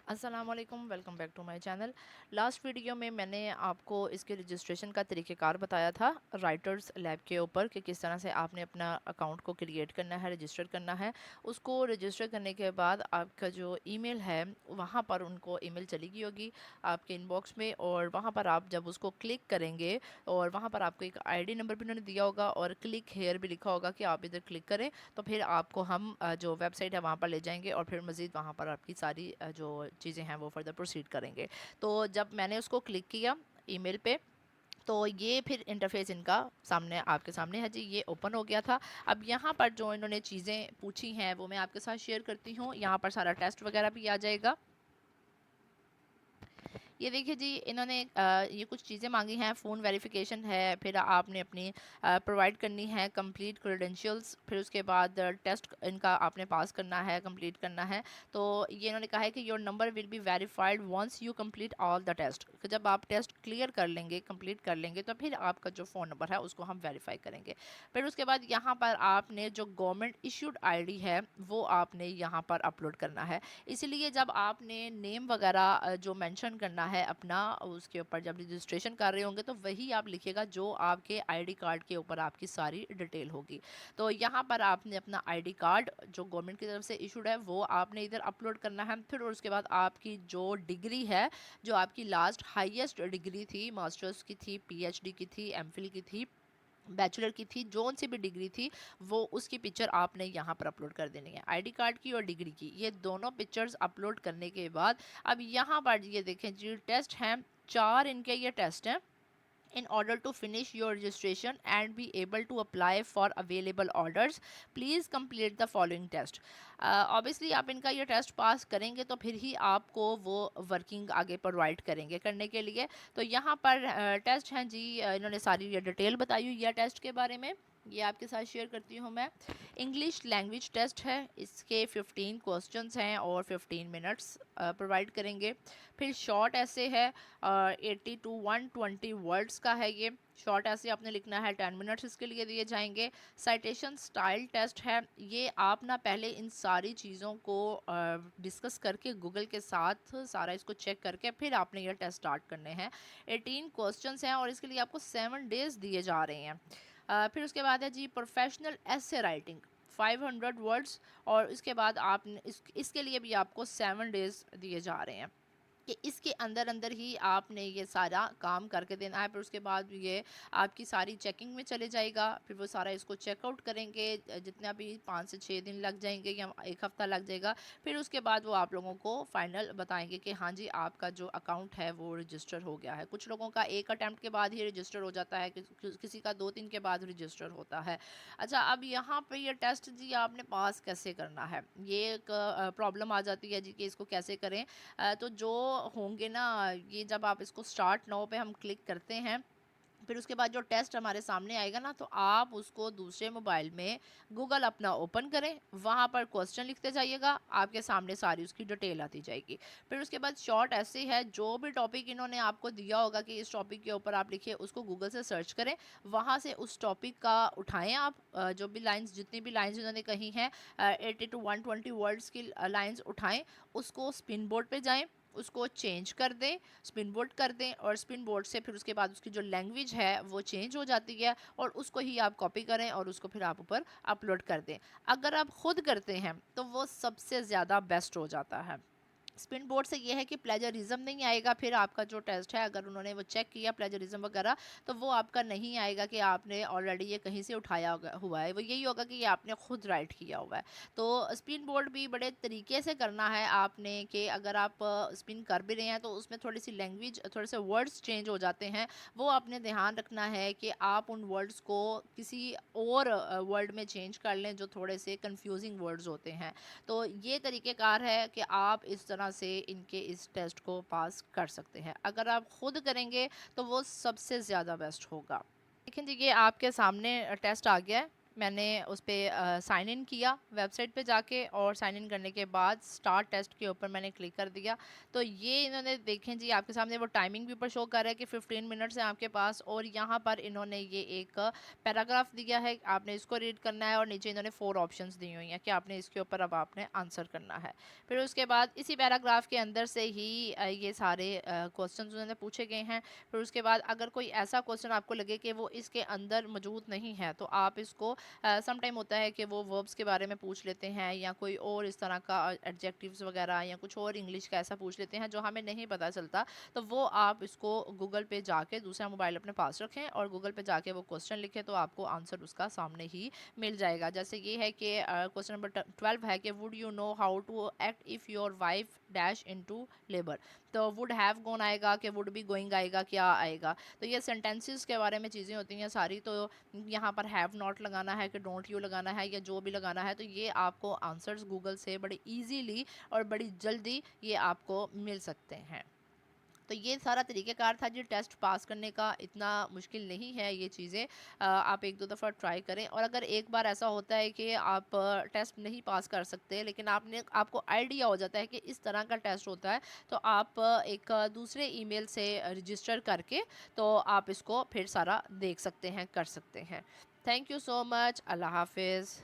अस्सलामुअलैकुम, welcome back to my channel. Last video में मैंने आपको इसके रजिस्ट्रेशन का तरीक़ेकार बताया था राइटर्स लैब के ऊपर कि किस तरह से आपने अपना अकाउंट को क्रिएट करना है, रजिस्टर करना है। उसको रजिस्टर करने के बाद आपका जो ईमेल है वहाँ पर उनको ईमेल चली गई होगी आपके इनबॉक्स में, और वहाँ पर आप जब उसको क्लिक करेंगे और वहाँ पर आपको एक आईडी नंबर भी उन्होंने दिया होगा और क्लिक हेयर भी लिखा होगा कि आप इधर क्लिक करें, तो फिर आपको हम जो वेबसाइट है वहाँ पर ले जाएंगे और फिर मज़ीद वहाँ पर आपकी सारी जो चीज़ें हैं वो फर्दर प्रोसीड करेंगे। तो जब मैंने उसको क्लिक किया ईमेल पे, तो ये फिर इंटरफेस इनका सामने आपके सामने है जी, ये ओपन हो गया था। अब यहाँ पर जो इन्होंने चीज़ें पूछी हैं वो मैं आपके साथ शेयर करती हूँ। यहाँ पर सारा टेस्ट वगैरह भी आ जाएगा। ये देखिए जी, इन्होंने ये कुछ चीज़ें मांगी हैं। फ़ोन वेरिफिकेशन है, फिर आपने अपनी प्रोवाइड करनी है कंप्लीट क्रेडेंशियल्स, फिर उसके बाद टेस्ट इनका आपने पास करना है, कंप्लीट करना है। तो ये इन्होंने कहा है कि your number will be verified once you complete all the test. तो जब आप टेस्ट क्लियर कर लेंगे, कंप्लीट कर लेंगे, तो फिर आपका जो फ़ोन नंबर है उसको हम वेरीफाई करेंगे। फिर उसके बाद यहाँ पर आपने जो गवर्नमेंट इशूड आईडी है वो आपने यहाँ पर अपलोड करना है। इसलिए जब आपने नेम वगैरह जो मेंशन करना है अपना, उसके ऊपर जब रजिस्ट्रेशन कर रहे होंगे तो वही आप लिखिएगा जो आपके आईडी कार्ड के ऊपर आपकी सारी डिटेल होगी। तो यहाँ पर आपने अपना आईडी कार्ड जो गवर्नमेंट की तरफ से इशूड है वो आपने इधर अपलोड करना है। फिर उसके बाद आपकी जो डिग्री है, जो आपकी लास्ट हाईएस्ट डिग्री थी, मास्टर्स की थी, पीएचडी की थी, एमफिल की थी, बैचलर की थी, जोन सी भी डिग्री थी, वो उसकी पिक्चर आपने यहाँ पर अपलोड कर देनी है। आईडी कार्ड की और डिग्री की, ये दोनों पिक्चर्स अपलोड करने के बाद अब यहाँ पर ये देखें जी, टेस्ट हैं 4 इनके, ये टेस्ट हैं। In order to finish your registration and be able to apply for available orders, please complete the following test. Obviously आप इनका ये टेस्ट पास करेंगे तो फिर ही आपको वो वर्किंग आगे प्रोवाइड करेंगे करने के लिए। तो यहाँ पर टेस्ट हैं जी, इन्होंने सारी ये डिटेल बताई हुई है टेस्ट के बारे में, ये आपके साथ शेयर करती हूँ मैं। इंग्लिश लैंग्वेज टेस्ट है, इसके 15 क्वेश्चंस हैं और 15 मिनट्स प्रोवाइड करेंगे। फिर शॉर्ट ऐसे है, 80 टू 120 वर्ड्स का है। ये शॉर्ट ऐसे आपने लिखना है, 10 मिनट्स इसके लिए दिए जाएंगे। साइटेशन स्टाइल टेस्ट है, ये आप ना पहले इन सारी चीज़ों को डिस्कस करके गूगल के साथ सारा इसको चेक करके फिर आपने ये टेस्ट स्टार्ट करने हैं। 18 क्वेश्चंस हैं और इसके लिए आपको 7 डेज दिए जा रहे हैं। फिर उसके बाद है जी प्रोफेशनल एसे राइटिंग, 500 वर्ड्स, और इसके बाद आप इसके लिए भी आपको 7 डेज दिए जा रहे हैं कि इसके अंदर अंदर ही आपने ये सारा काम करके देना है। फिर उसके बाद ये आपकी सारी चेकिंग में चले जाएगा, फिर वो सारा इसको चेकआउट करेंगे, जितना भी 5 से 6 दिन लग जाएंगे या 1 हफ़्ता लग जाएगा। फिर उसके बाद वो आप लोगों को फाइनल बताएंगे कि हाँ जी आपका जो अकाउंट है वो रजिस्टर हो गया है। कुछ लोगों का एक अटैम्प्ट के बाद ही रजिस्टर हो जाता है, किसी का 2-3 के बाद रजिस्टर होता है। अच्छा, अब यहाँ पे ये टेस्ट जी आपने पास कैसे करना है, ये एक प्रॉब्लम आ जाती है जी कि इसको कैसे करें। तो जो होंगे ना, ये जब आप इसको स्टार्ट नाउ पे हम क्लिक करते हैं, फिर उसके बाद जो टेस्ट हमारे सामने आएगा ना, तो आप उसको दूसरे मोबाइल में गूगल अपना ओपन करें, वहाँ पर क्वेश्चन लिखते जाइएगा, आपके सामने सारी उसकी डिटेल आती जाएगी। फिर उसके बाद शॉर्ट ऐसे है, जो भी टॉपिक इन्होंने आपको दिया होगा कि इस टॉपिक के ऊपर आप लिखिए, उसको गूगल से सर्च करें, वहाँ से उस टॉपिक का उठाएं आप, जो भी लाइन्स, जितनी भी लाइन्स इन्होंने कही हैं, 80 टू 120 वर्ड्स की लाइन्स उठाएं, उसको स्पिन बोर्ड पे जाएं, उसको चेंज कर दें, स्पिन बोर्ड कर दें, और स्पिन बोर्ड से फिर उसके बाद उसकी जो लैंग्वेज है वो चेंज हो जाती है, और उसको ही आप कॉपी करें और उसको फिर आप ऊपर अपलोड कर दें। अगर आप खुद करते हैं तो वो सबसे ज़्यादा बेस्ट हो जाता है। स्पिन बोर्ड से ये है कि प्लेजरिज्म नहीं आएगा, फिर आपका जो टेस्ट है अगर उन्होंने वो चेक किया प्लेजरिज्म वगैरह, तो वो आपका नहीं आएगा कि आपने ऑलरेडी ये कहीं से उठाया हुआ है, वो यही होगा कि ये आपने खुद राइट किया हुआ है। तो स्पिन बोर्ड भी बड़े तरीके से करना है आपने, कि अगर आप स्पिन कर भी रहे हैं तो उसमें थोड़ी सी लैंग्वेज, थोड़े से वर्ड्स चेंज हो जाते हैं, वो आपने ध्यान रखना है कि आप उन वर्ड्स को किसी और वर्ड में चेंज कर लें जो थोड़े से कंफ्यूजिंग वर्ड्स होते हैं। तो ये तरीक़ेकार है कि आप इस तरह से इनके इस टेस्ट को पास कर सकते हैं। अगर आप खुद करेंगे तो वो सबसे ज़्यादा बेस्ट होगा। लेकिन जी ये आपके सामने टेस्ट आ गया है, मैंने उस पर साइन इन किया वेबसाइट पे जाके, और साइन इन करने के बाद स्टार्ट टेस्ट के ऊपर मैंने क्लिक कर दिया। तो ये इन्होंने देखें जी आपके सामने वो टाइमिंग भी ऊपर शो कर रहा है कि 15 मिनट्स है आपके पास, और यहाँ पर इन्होंने ये एक पैराग्राफ दिया है, आपने इसको रीड करना है, और नीचे इन्होंने 4 ऑप्शंस दी हुई हैं कि आपने इसके ऊपर अब आपने आंसर करना है। फिर उसके बाद इसी पैराग्राफ के अंदर से ही ये सारे क्वेश्चन उन्होंने पूछे गए हैं। फिर उसके बाद अगर कोई ऐसा क्वेश्चन आपको लगे कि वो इसके अंदर मौजूद नहीं है, तो आप इसको सम टाइम होता है कि वो वर्ब्स के बारे में पूछ लेते हैं, या कोई और इस तरह का एडजेक्टिव्स वगैरह या कुछ और इंग्लिश का ऐसा पूछ लेते हैं जो हमें नहीं पता चलता, तो वो आप इसको गूगल पे जाके दूसरा मोबाइल अपने पास रखें और गूगल पे जाके वो क्वेश्चन लिखें, तो आपको आंसर उसका सामने ही मिल जाएगा। जैसे ये है कि क्वेश्चन नंबर 12 है कि would you know how to act if your wife dash into labour. तो वुड हैव गॉन आएगा कि वुड बी गोइंग आएगा, क्या आएगा। तो ये सेंटेंसेस के बारे में चीज़ें होती हैं सारी। तो यहाँ पर हैव नॉट लगाना है कि डोंट यू लगाना है, या जो भी लगाना है, तो ये आपको आंसर्स गूगल से बड़ी इजीली और बड़ी जल्दी ये आपको मिल सकते हैं। तो ये सारा तरीक़ेकार था जी टेस्ट पास करने का, इतना मुश्किल नहीं है ये चीज़ें। आप एक दो दफ़ा ट्राई करें, और अगर एक बार ऐसा होता है कि आप टेस्ट नहीं पास कर सकते, लेकिन आपको आइडिया हो जाता है कि इस तरह का टेस्ट होता है, तो आप एक दूसरे ईमेल से रजिस्टर करके तो आप इसको फिर सारा देख सकते हैं, कर सकते हैं। Thank you so much. अल्लाह हाफिज़।